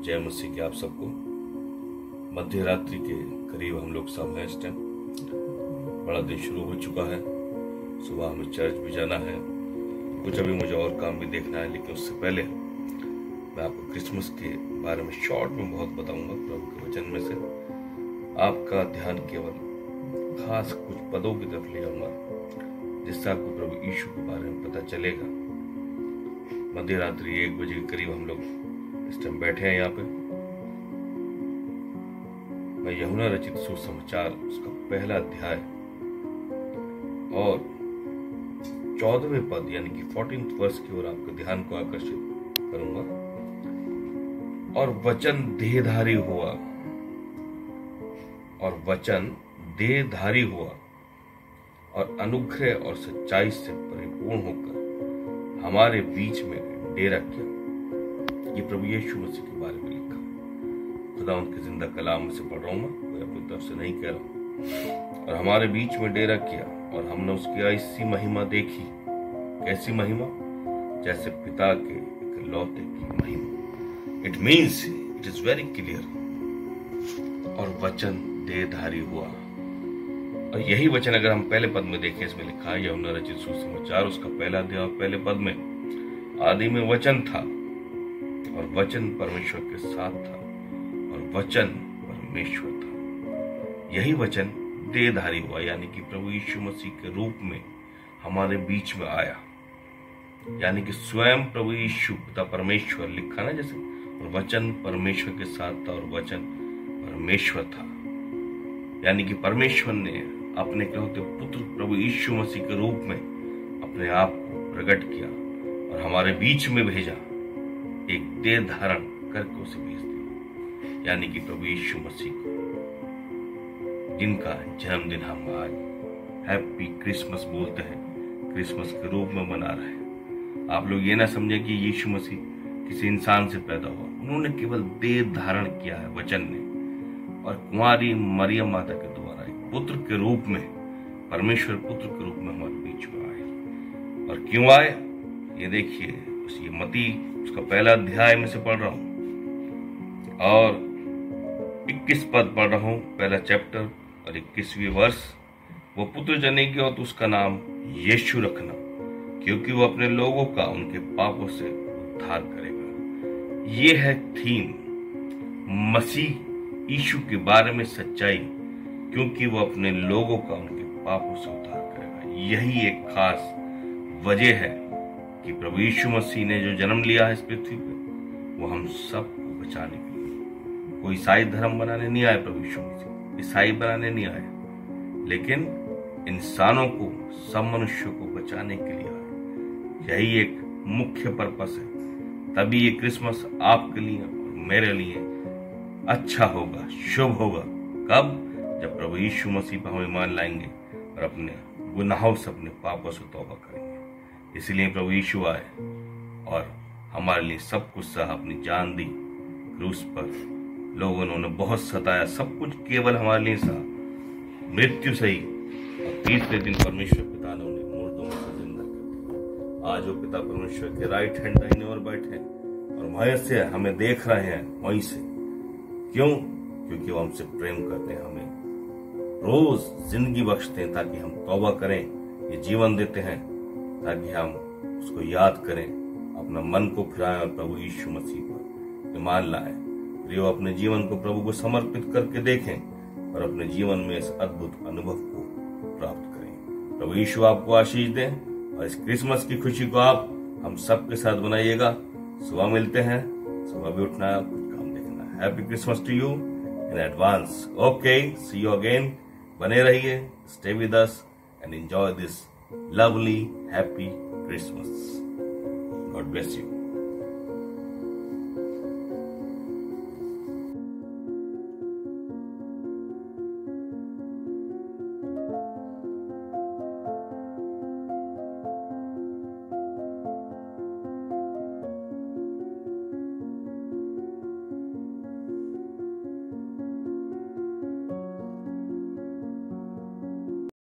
जय मसीह की आप सबको। मध्य रात्रि के करीब हम लोग सब हैं इस टाइम। बड़ा दिन शुरू हो चुका है। सुबह हमें चर्च भी जाना है, कुछ अभी मुझे और काम भी देखना है, लेकिन उससे पहले मैं आपको क्रिसमस के बारे में शॉर्ट में बहुत बताऊंगा प्रभु के वचन में से। आपका ध्यान केवल खास कुछ पदों की तरफ ले जाऊंगा जिससे आपको प्रभु यीशु के बारे में पता चलेगा। मध्य रात्रि 1 बजे के करीब हम लोग इस टाइम बैठे हैं यहाँ पे। मैं यूहन्ना रचित सुसमाचार उसका पहला अध्याय और 14वें पद यानी कि 14th वर्ष की ओर आपके ध्यान को आकर्षित करूंगा। और वचन देहधारी हुआ, और वचन देहधारी हुआ और अनुग्रह और सच्चाई से परिपूर्ण होकर हमारे बीच में डेरा किया। ये प्रभु यीशु मसीह के बारे में लिखा। खुदा उनके जिंदा कलाम में से पढ़ रहा हूं मैं, कोई अपनी तरफ से नहीं कह रहा। और हमारे बीच में डेरा किया और हमने उसकी ऐसी महिमा देखी। कैसी महिमा? जैसे पिता के इकलौते की महिमा। It means it is very clear. और वचन देहधारी हुआ। और यही वचन अगर हम पहले पद में देखें, इसमें लिखा है यूहन्ना रचित सुसमाचार उसका पहला अध्याय पहले पद में, आदि में वचन था और वचन परमेश्वर के साथ था और वचन परमेश्वर था। यही वचन देहधारी हुआ यानी कि प्रभु यीशु मसीह के रूप में हमारे बीच में आया। यानी कि स्वयं प्रभु यीशु पिता परमेश्वर लिखा ना जैसे, और वचन परमेश्वर के साथ था और वचन परमेश्वर था। यानी कि परमेश्वर ने अपने इकलौते पुत्र प्रभु यीशु मसीह के रूप में अपने आप को प्रकट किया और हमारे बीच में भेजा, एक देह धारण करके उसे भेज दिया। यानी कि प्रभु यीशु मसीह को, जिनका जन्मदिन हम आज हैप्पी क्रिसमस बोलते हैं, क्रिसमस के रूप में मना रहे हैं। आप लोग ये ना समझे कि यीशु मसीह किसी इंसान से पैदा हुआ। उन्होंने केवल देह धारण किया है वचन ने, और कुंवारी मरियम माता के द्वारा एक पुत्र के रूप में, परमेश्वर पुत्र के रूप में हमारे बीच में आए। और क्यों आए ये देखिए, ये मती उसका पहला अध्याय में से पढ़ रहा हूं और 21 पद पढ़ रहा हूं, पहला चैप्टर और 21वीं वर्ष। वो पुत्र जनेगी और उसका नाम यीशु रखना, क्योंकि वो अपने लोगों का उनके पापों से उद्धार करेगा। ये है थीम मसीह यीशु के बारे में सच्चाई, क्योंकि वो अपने लोगों का उनके पापों से उद्धार करेगा। यही एक खास वजह है कि प्रभु यीशु मसीह ने जो जन्म लिया है इस पृथ्वी पे, वो हम सबको बचाने के लिए। कोई ईसाई धर्म बनाने नहीं आए प्रभु यीशु मसीह, ईसाई बनाने नहीं आए, लेकिन इंसानों को, सब मनुष्यों को बचाने के लिए आए। यही एक मुख्य पर्पस है। तभी ये क्रिसमस आपके लिए और मेरे लिए अच्छा होगा, शुभ होगा। कब? जब प्रभु यीशु मसीह पर हम ईमान लाएंगे और अपने गुनाहों से, अपने पापों से तौबा करेंगे। इसलिए प्रभु यीशु आए और हमारे लिए सब कुछ सहा, अपनी जान दी क्रूस पर। लोगों ने उन्हें बहुत सताया, सब कुछ केवल हमारे लिए सहा, मृत्यु सही, और तीसरे दिन परमेश्वर पिता ने उन्हें मुर्दों में से जिंदा कर दिया। आज वो पिता परमेश्वर के राइट हैंड दाहिने ओर बैठे हैं और वहीं से हमें देख रहे हैं, वहीं से। क्यों? क्योंकि वो हमसे प्रेम करते हैं, हमें रोज जिंदगी बख्शते हैं ताकि हम तौबा करें, ये जीवन देते हैं ताकि हम उसको याद करें, अपना मन को फिराएं और प्रभु यीशु मसीह पर ईमान लाएं। वो अपने जीवन को प्रभु को समर्पित करके देखें और अपने जीवन में इस अद्भुत अनुभव को प्राप्त करें। प्रभु यीशु आपको आशीष दें और इस क्रिसमस की खुशी को आप हम सबके साथ बनाइएगा। सुबह मिलते हैं, सुबह भी उठना है, कुछ काम देखना है। Happy Christmas to you in advance. Okay, see you again. बने रहिए, stay with us and enjoy this lovely, happy Christmas. God bless you.